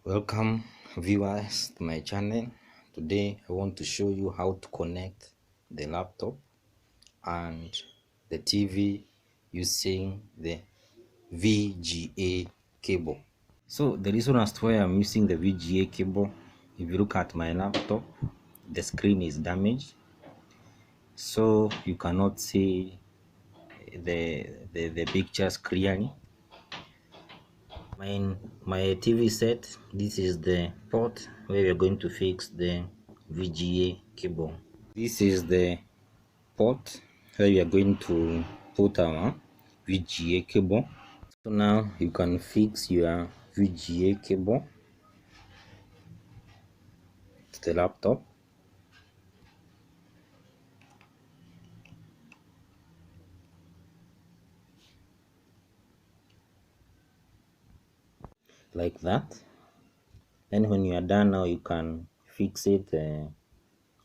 Welcome viewers to my channel. Today I want to show you how to connect the laptop and the TV using the VGA cable. So the reason as to why I'm using the VGA cable, if you look at my laptop, the screen is damaged, so you cannot see the pictures clearly. My TV set, this is the port where we're going to fix the VGA cable. This is the port where we are going to put our VGA cable. So now you can fix your VGA cable to the laptop. Like that. Then when you are done, now you can fix it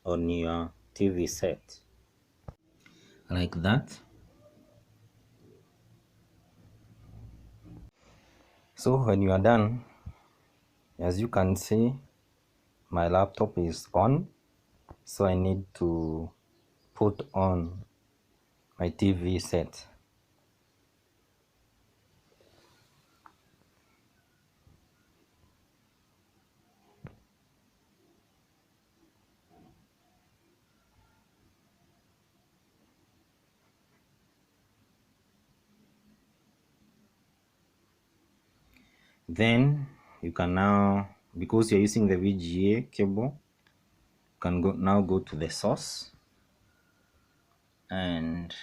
on your TV set like that. So when you are done, as you can see, my laptop is on, so I need to put on my TV set. Then you can now, because you're using the VGA cable, you can now go to the source and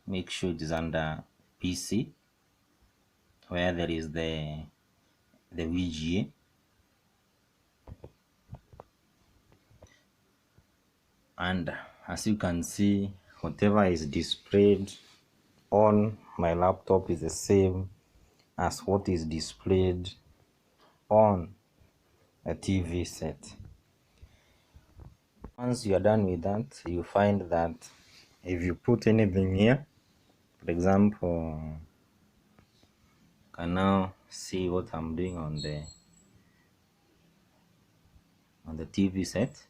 make sure it is under PC where there is the VGA. And as you can see, whatever is displayed on my laptop is the same as what is displayed on a TV set. Once you are done with that, you find that if you put anything here, for example, you can now see what I'm doing on the TV set.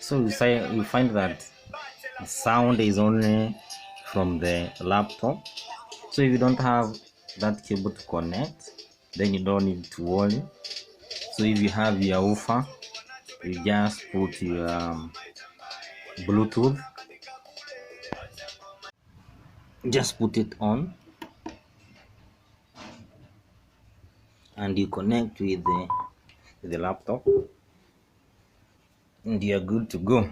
So you find that the sound is only from the laptop. So if you don't have that cable to connect, then you don't need to worry. So if you have your woofer, you just put your Bluetooth, just put it on and you connect with the laptop and you're good to go.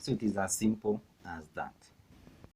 So it is as simple as that.